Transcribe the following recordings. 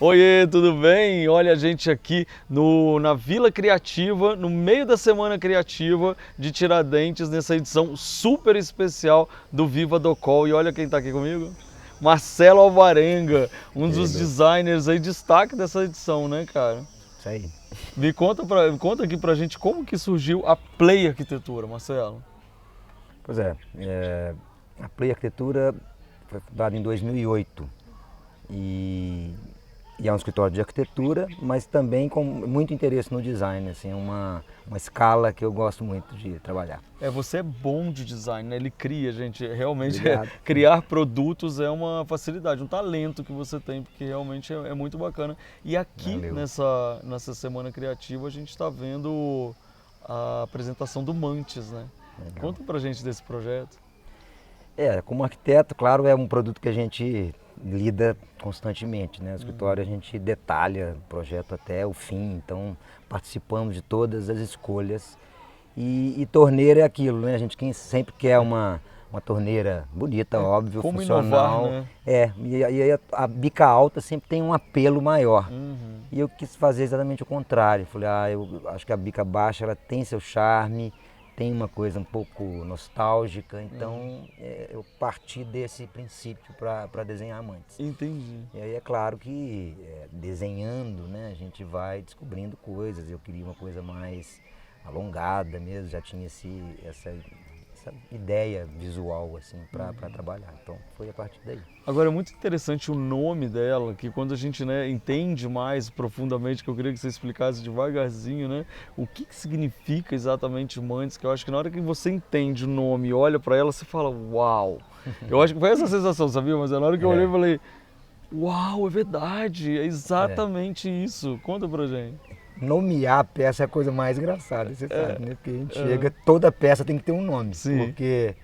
Oiê, tudo bem? Olha a gente aqui na Vila Criativa, no meio da Semana Criativa de Tiradentes, nessa edição super especial do Viva Docol. E olha quem está aqui comigo, Marcelo Alvarenga, um dos designers aí, destaque dessa edição, né, cara? Isso aí. Me conta aqui pra gente como que surgiu a Play Arquitetura, Marcelo. Pois é, a Play Arquitetura foi fundada em 2008 e é um escritório de arquitetura, mas também com muito interesse no design, assim, uma escala que eu gosto muito de trabalhar. Você é bom de design, né? Ele cria, gente, realmente Obrigado. criar produtos é uma facilidade, um talento que você tem, porque realmente é muito bacana. E aqui Valeu. nessa Semana Criativa a gente está vendo a apresentação do Mantis, né? Legal. Conta pra gente desse projeto. Como arquiteto, claro, é um produto que a gente lida constantemente, né? No escritório a gente detalha o projeto até o fim, então participamos de todas as escolhas. E torneira é aquilo, né? A gente sempre quer uma torneira bonita, óbvio, como funcional. inovar, né? E aí a bica alta sempre tem um apelo maior. E eu quis fazer exatamente o contrário. Falei, eu acho que a bica baixa ela tem seu charme, tem uma coisa um pouco nostálgica, então eu parti desse princípio para desenhar Mantis. Entendi. E aí é claro que desenhando, né, a gente vai descobrindo coisas. Eu queria uma coisa mais alongada mesmo, já tinha essa ideia visual assim para trabalhar, então foi a partir daí. Agora é muito interessante o nome dela, que quando a gente, né, entende mais profundamente, que eu queria que você explicasse devagarzinho, né, o que significa exatamente Mantis, que eu acho que na hora que você entende o nome e olha para ela, você fala, uau! Eu acho que foi essa sensação, sabia? Mas na hora que eu olhei, eu falei, uau, é verdade, é exatamente isso. Conta pra gente. Nomear a peça é a coisa mais engraçada, você sabe, né? Porque a gente chega, toda peça tem que ter um nome. Sim. Porque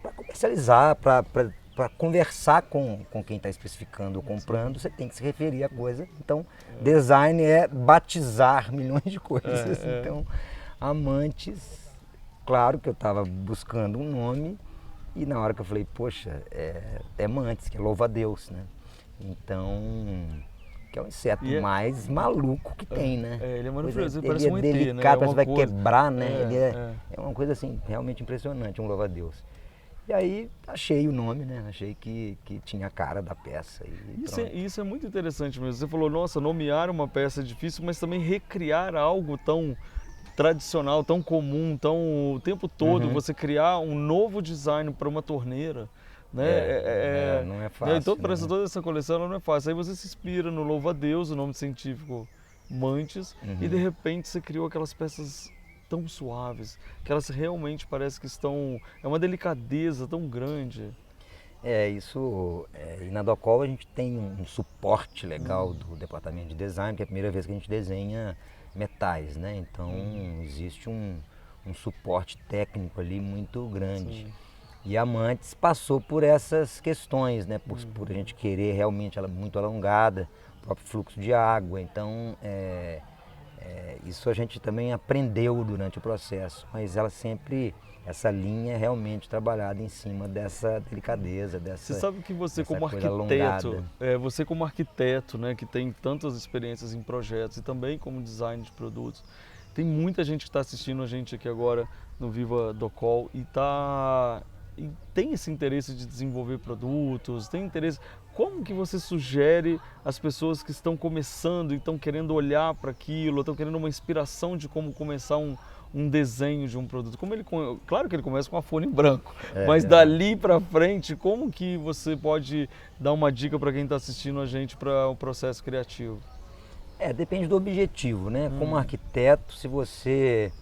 para comercializar, para conversar com quem está especificando ou comprando, você tem que se referir à coisa. Então, design é batizar milhões de coisas. Então, Mantis, claro que eu estava buscando um nome e na hora que eu falei, poxa, é Mantis, que é louva a Deus, né? Então, que é o inseto mais maluco que tem, né? Ele é maravilhoso, ele parece um ET, delicado, né? parece que vai quebrar, né? Ele é uma coisa assim, realmente impressionante, um louva-a-Deus. E aí achei o nome, né? Achei que tinha a cara da peça. Isso é muito interessante mesmo. Você falou, nossa, nomear uma peça é difícil, mas também recriar algo tão tradicional, tão comum, tão o tempo todo, você criar um novo design para uma torneira. Né? Não é fácil. Então, para toda essa coleção não é fácil. Aí você se inspira no louva-a-Deus, o nome científico Mantis, e de repente você criou aquelas peças tão suaves, que elas realmente parecem que estão... É uma delicadeza tão grande. E na Docol a gente tem um suporte legal do departamento de design, que é a primeira vez que a gente desenha metais, né? Então existe um suporte técnico ali muito grande. Sim. E a Mantis passou por essas questões, né? Por a gente querer realmente ela muito alongada, o próprio fluxo de água. Então, isso a gente também aprendeu durante o processo. Mas essa linha é realmente trabalhada em cima dessa delicadeza, Você sabe que você como arquiteto, né, que tem tantas experiências em projetos e também como design de produtos, tem muita gente que está assistindo a gente aqui agora no Viva Docol e tem esse interesse de desenvolver produtos, tem interesse. Como que você sugere às pessoas que estão começando e estão querendo olhar para aquilo, estão querendo uma inspiração de como começar um desenho de um produto? Claro que ele começa com a folha em branco, mas dali para frente, como que você pode dar uma dica para quem está assistindo a gente para o processo criativo? Depende do objetivo, né? Como arquiteto, se você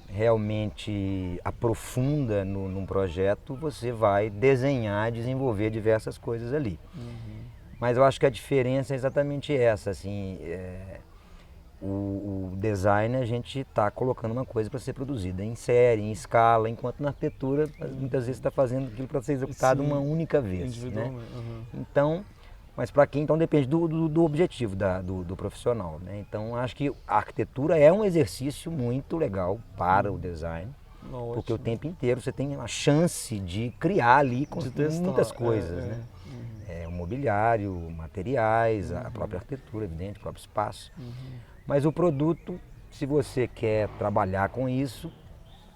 realmente aprofunda num projeto, você vai desenhar, desenvolver diversas coisas ali. Mas eu acho que a diferença é exatamente essa, assim, o design a gente está colocando uma coisa para ser produzida em série, em escala, enquanto na arquitetura muitas vezes está fazendo aquilo para ser executado uma única vez, né? Então, mas para quem então depende do objetivo do profissional, né? Então acho que a arquitetura é um exercício muito legal para o design, porque o tempo inteiro você tem a chance de criar ali muitas coisas, né? mobiliário, materiais, a própria arquitetura, evidente, o próprio espaço. Mas o produto, se você quer trabalhar com isso,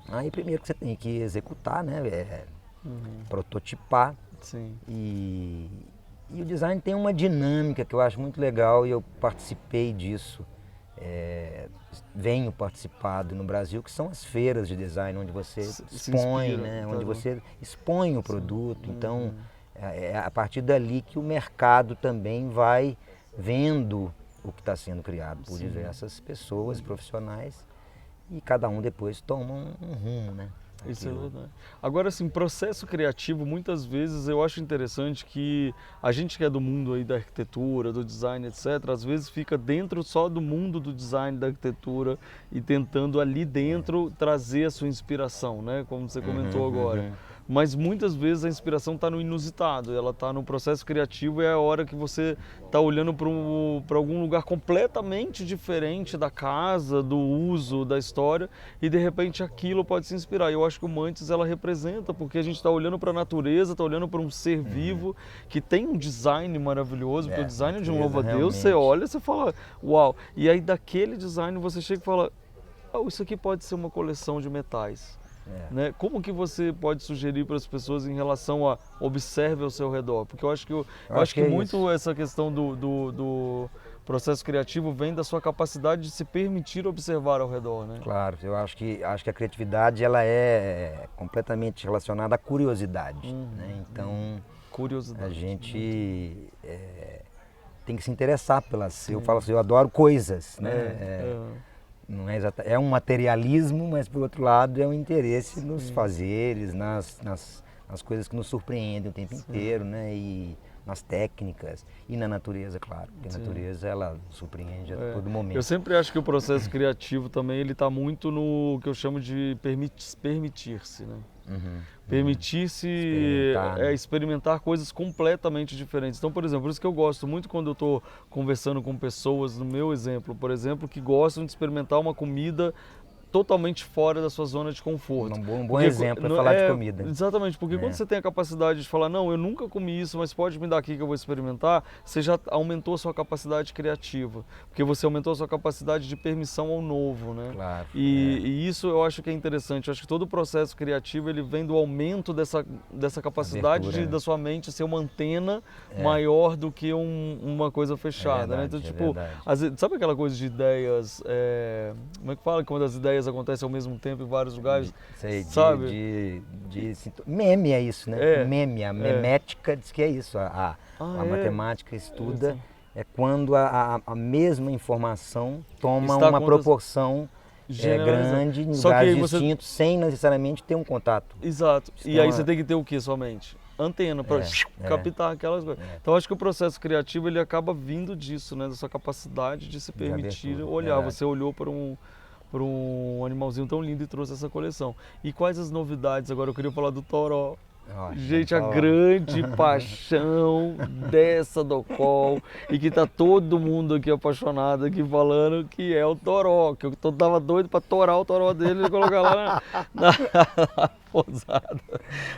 aí primeiro que você tem que executar, né? Prototipar. Sim. E o design tem uma dinâmica que eu acho muito legal e eu participei disso. Venho participado no Brasil, que são as feiras de design, onde você expõe, inspira, né? tá Onde bom. você expõe o produto. Então, é a partir dali que o mercado também vai vendo o que está sendo criado por diversas pessoas, profissionais, e cada um depois toma um rumo, né? Isso é verdade. Agora, assim, processo criativo, muitas vezes eu acho interessante que a gente que é do mundo aí da arquitetura, do design, etc., às vezes fica dentro só do mundo do design, da arquitetura e tentando ali dentro trazer a sua inspiração, né? Como você comentou agora. Mas muitas vezes a inspiração está no inusitado, ela está no processo criativo e é a hora que você está olhando para algum lugar completamente diferente da casa, do uso, da história e de repente aquilo pode se inspirar. Eu acho que o Mantis ela representa, porque a gente está olhando para a natureza, está olhando para um ser vivo que tem um design maravilhoso, porque o design de um louva-a-Deus, você olha e você fala, uau! E aí daquele design você chega e fala, isso aqui pode ser uma coleção de metais. Né? Como que você pode sugerir para as pessoas em relação a observe ao seu redor? Porque eu acho que muito essa questão do processo criativo vem da sua capacidade de se permitir observar ao redor, né? Claro, eu acho que a criatividade ela é completamente relacionada à curiosidade, né? Então, curiosidade. A gente tem que se interessar pelas... Eu falo assim, eu adoro coisas, né? Não é um materialismo, mas por outro lado é um interesse nos fazeres, nas coisas que nos surpreendem o tempo inteiro, né? E nas técnicas e na natureza, claro, porque a natureza ela surpreende a todo momento. Eu sempre acho que o processo criativo também ele está muito no que eu chamo de permitir-se, né? Permitir-se experimentar coisas completamente diferentes. Então, por exemplo, por isso que eu gosto muito quando eu estou conversando com pessoas, no meu exemplo, por exemplo, que gostam de experimentar uma comida totalmente fora da sua zona de conforto. Um bom exemplo para falar de comida. Exatamente, porque quando você tem a capacidade de falar, não, eu nunca comi isso, mas pode me dar aqui que eu vou experimentar, você já aumentou a sua capacidade criativa, porque você aumentou a sua capacidade de permissão ao novo, né? Claro. E isso eu acho que é interessante, eu acho que todo o processo criativo ele vem do aumento dessa capacidade da sua mente ser uma antena maior do que uma coisa fechada, né? Então, tipo, sabe aquela coisa de ideias, como é que fala, quando as ideias acontecem ao mesmo tempo em vários lugares, sabe? Meme é isso, né? Meme, a memética diz que é isso, a matemática estuda, é quando a mesma informação toma uma proporção grande em lugares distintos, sem necessariamente ter um contato. Exato, e aí você tem que ter o que somente? Antena para captar aquelas coisas. Então acho que o processo criativo ele acaba vindo disso, né? Da sua capacidade de se permitir olhar. Você olhou para um animalzinho tão lindo e trouxe essa coleção. E quais as novidades? Agora eu queria falar do toró. Gente, a grande paixão dessa Docol e que tá todo mundo aqui apaixonado aqui falando que é o toró, que eu tava doido para torar o toró dele e colocar lá na pousada,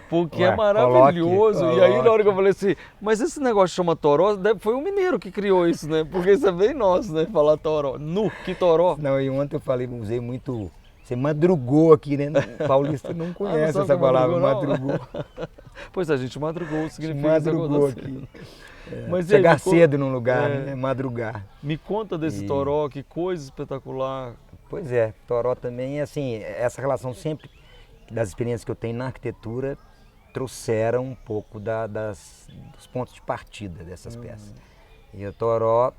porque é maravilhoso. Coloque. E aí na hora que eu falei assim, mas esse negócio chama toró, foi um mineiro que criou isso, né? Porque isso é bem nosso, né? Falar toró. Que toró. Não, e ontem eu falei, usei muito... Você madrugou aqui, né? Paulista não conhece essa palavra, madrugou. Pois a gente madrugou, significa madrugou aqui. Mas chegar cedo num lugar, né? Madrugar. Me conta desse toró, que coisa espetacular. Pois é, toró também, assim, essa relação sempre das experiências que eu tenho na arquitetura trouxeram um pouco dos pontos de partida dessas peças. E o toró,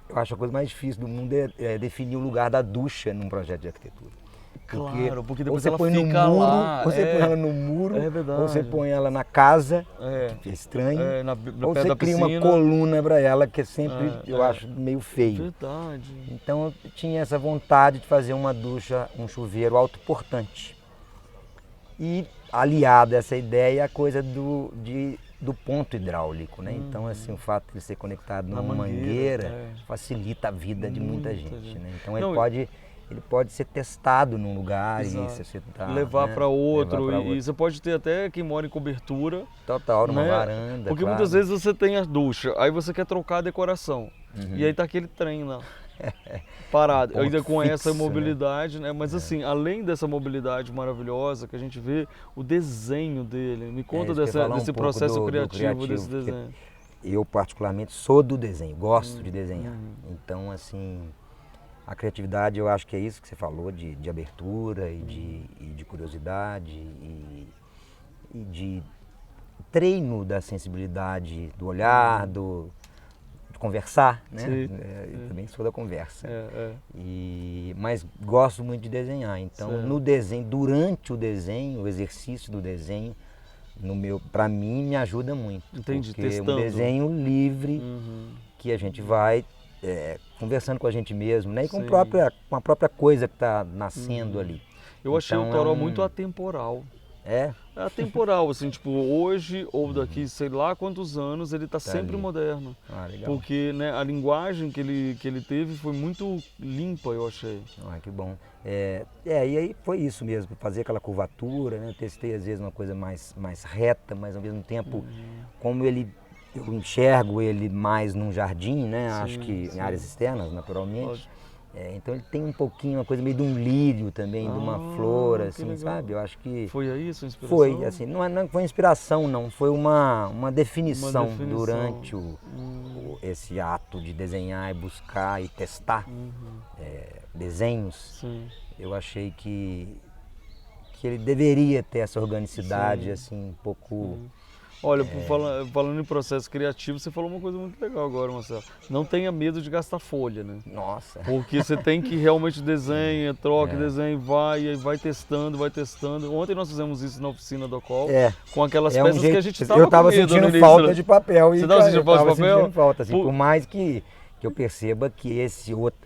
eu acho a coisa mais difícil do mundo é definir o lugar da ducha num projeto de arquitetura. Claro, porque depois você ela põe fica no muro, lá. Ou você põe ela no muro, ou você põe ela na casa, que é estranho, ou você cria uma coluna para ela, que é sempre, eu acho, meio feio. Verdade. Então eu tinha essa vontade de fazer uma ducha, um chuveiro autoportante. E aliado a essa ideia, a coisa do ponto hidráulico, né? Então, assim, o fato de ele ser conectado numa mangueira facilita a vida de muita gente, né? Então ele pode ser testado num lugar Exato. e você tá, Levar né, para outro, levar pra e você pode ter até quem mora em cobertura, total, numa né? varanda, Porque claro. muitas vezes você tem a ducha, aí você quer trocar a decoração, e aí tá aquele trem lá, parado, Um ponto ainda com essa fixo, né? mobilidade, né? Mas assim, além dessa mobilidade maravilhosa que a gente vê, o desenho dele, me conta Isso que eu ia falar um desse pouco processo do criativo, desse porque desenho. eu particularmente sou do desenho, gosto de desenhar. Então, assim, a criatividade eu acho que é isso que você falou, de abertura e de curiosidade e de treino da sensibilidade, do olhar, de conversar, né? Sim, Eu também sou da conversa. é. Mas gosto muito de desenhar. Então, Certo. no desenho, durante o desenho, o exercício do desenho, para mim me ajuda muito. Entendi, Porque testando. um desenho livre que a gente vai conversando com a gente mesmo, né? E com, Sim. com a própria coisa que está nascendo ali. Eu achei Então, o Toró muito atemporal. É? É atemporal, assim, tipo, hoje ou daqui sei lá quantos anos, ele tá sempre ali. moderno. Ah, legal. Porque, né, a linguagem que ele teve foi muito limpa, eu achei. Ah, que bom. E aí foi isso mesmo, fazer aquela curvatura, né? Eu testei às vezes uma coisa mais reta, mas ao mesmo tempo, como eu enxergo ele mais num jardim, né? Sim, Acho que sim. em áreas externas, naturalmente. Lógico. Então ele tem um pouquinho, uma coisa meio de um lírio também, de uma flor, que assim, legal. sabe? Eu acho que Foi aí a sua inspiração? foi, assim, não foi inspiração não, foi uma definição, definição. durante esse ato de desenhar e buscar e testar desenhos. Sim. Eu achei que ele deveria ter essa organicidade, Sim. assim, um pouco... Olha, falando em processo criativo, você falou uma coisa muito legal agora, Marcelo. Não tenha medo de gastar folha, né? Nossa! Porque você tem que realmente desenha, troca, desenha, e vai testando, vai testando. Ontem nós fizemos isso na oficina do Col, com aquelas peças que a gente estava eu estava com medo no sentindo início, falta né? de papel. Você estava sentindo falta de papel? Sentindo falta, assim, por mais que eu perceba que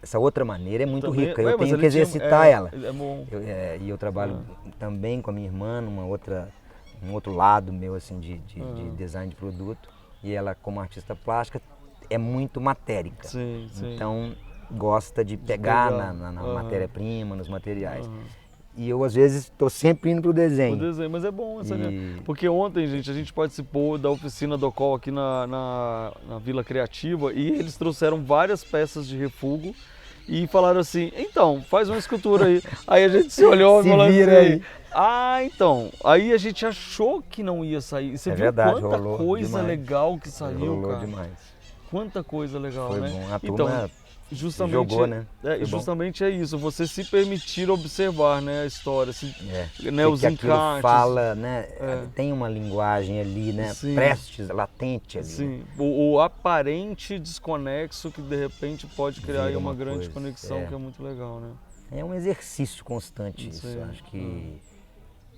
essa outra maneira é muito Também, rica, eu mas tenho ele que exercitar ela. É bom. E eu trabalho também com a minha irmã, um outro lado meu assim de design de produto, e ela como artista plástica é muito matérica. Sim, sim. Então gosta de pegar na matéria-prima, nos materiais. E eu às vezes estou sempre indo pro desenho. O desenho, mas é bom essa porque ontem, gente, a gente participou da oficina do Col aqui na Vila Criativa e eles trouxeram várias peças de refúgio e falaram assim, então, faz uma escultura aí. Aí a gente se olhou e falou assim, então, aí a gente achou que não ia sair. E você viu verdade, quanta rolou coisa demais. legal que saiu, Rolou cara. demais. Quanta coisa legal, Foi né? bom. A Então, turma justamente jogou, né? Justamente é isso, você se permitir observar, né, a história, né, os que aquilo encaixes. Fala, né? Tem uma linguagem ali, né? Sim. Prestes, latente ali. Sim, o aparente desconexo que de repente pode criar aí uma grande conexão, que é muito legal, né? É um exercício constante isso, eu acho que...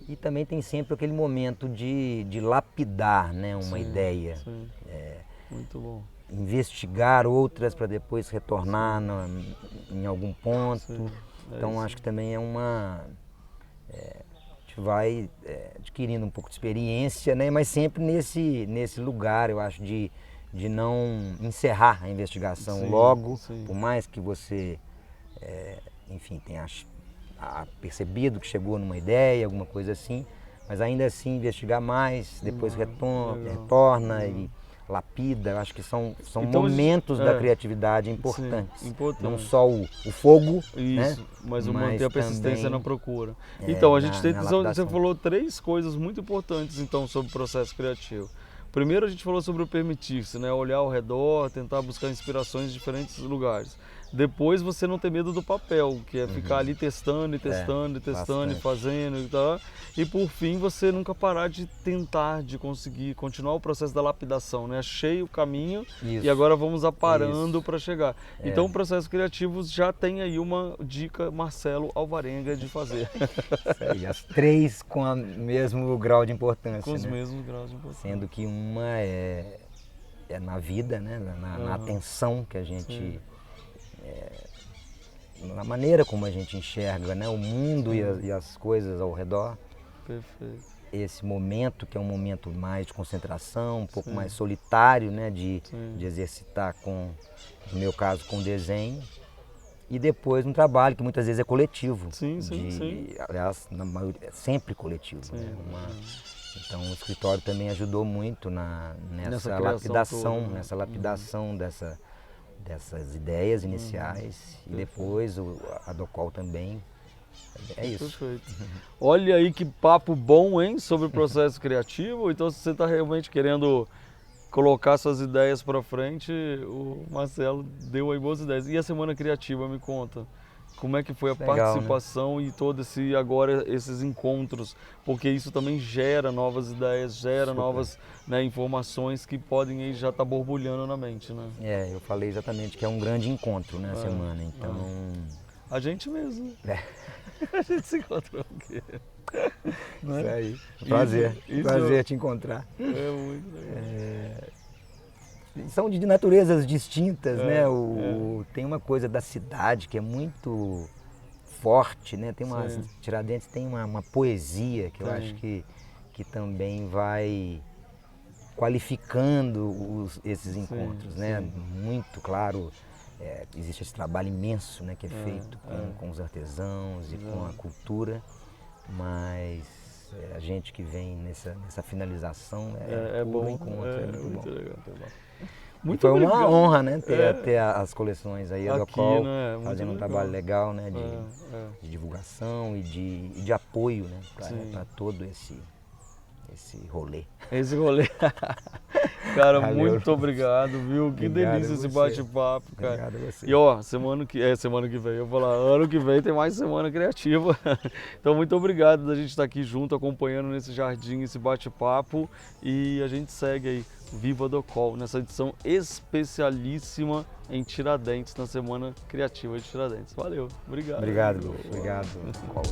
E também tem sempre aquele momento de lapidar, né, uma ideia. Sim. Muito bom. Investigar outras para depois retornar em algum ponto. Então acho que também a gente vai adquirindo um pouco de experiência, né? Mas sempre nesse lugar, eu acho, de não encerrar a investigação logo, por mais que você, enfim, tenha percebido que chegou numa ideia, alguma coisa assim, mas ainda assim investigar mais, depois retorna e lapida. Eu acho que são então, momentos da criatividade importantes. Sim, importante. Não só o fogo, né? Mas manter a persistência também, na procura. Então, a gente você falou 3 coisas muito importantes então sobre o processo criativo. Primeiro a gente falou sobre o permitir-se, né? Olhar ao redor, tentar buscar inspirações em diferentes lugares. Depois você não ter medo do papel, que é ficar ali testando e fazendo e tal. E por fim você nunca parar de tentar, de conseguir continuar o processo da lapidação, né? Achei o caminho e agora vamos aparando para chegar. Então o processo criativo já tem aí uma dica, Marcelo Alvarenga, de fazer. Isso aí, as 3 com o mesmo grau de importância. Com os mesmos graus de importância. Sendo que uma é na vida, né? Na atenção que a gente... na maneira como a gente enxerga, né, o mundo e as coisas ao redor. Perfeito. Esse momento que é um momento mais de concentração, um pouco mais solitário, né, de exercitar no meu caso, com desenho. e depois um trabalho que muitas vezes é coletivo. Sim, sim, sim. Aliás, na maioria, é sempre coletivo. Sim, Né? Então o escritório também ajudou muito nessa lapidação, toda, né? nessa lapidação dessas ideias iniciais e depois a Docol também. É isso. Perfeito. Olha aí que papo bom, hein, sobre o processo criativo. Então, se você está realmente querendo colocar suas ideias para frente, o Marcelo deu aí boas ideias. E a Semana Criativa, me conta, como é que foi a participação, né? E agora esses encontros, porque isso também gera novas ideias, gera novas, né, informações que podem aí já estar borbulhando na mente, né? Eu falei exatamente que é um grande encontro, né, a semana, então... A gente mesmo. A gente se encontrou aqui. Isso aí. Prazer te encontrar. É muito legal. São de naturezas distintas, né? Tem uma coisa da cidade que é muito forte, né? Tiradentes tem uma poesia que eu acho que também vai qualificando esses encontros, né? Muito claro. Existe esse trabalho imenso, né, que é feito com os artesãos e com a cultura, mas a gente que vem nessa finalização é puro bom, encontro, é muito bom. Legal. Muito foi obrigado. Uma honra, né, ter as coleções aí, a Docol, né, fazendo um trabalho legal, né, de divulgação e de apoio, né, para todo esse rolê. Esse rolê. Cara, Valeu. Muito obrigado, viu? Que delícia esse bate-papo, cara. Obrigado a você. E ó, semana que vem, eu vou falar, ano que vem tem mais Semana Criativa. Então, muito obrigado da gente estar aqui junto, acompanhando nesse jardim, esse bate-papo. E a gente segue aí, Viva Docol, nessa edição especialíssima em Tiradentes, na Semana Criativa de Tiradentes. Valeu, obrigado. Obrigado, Docol.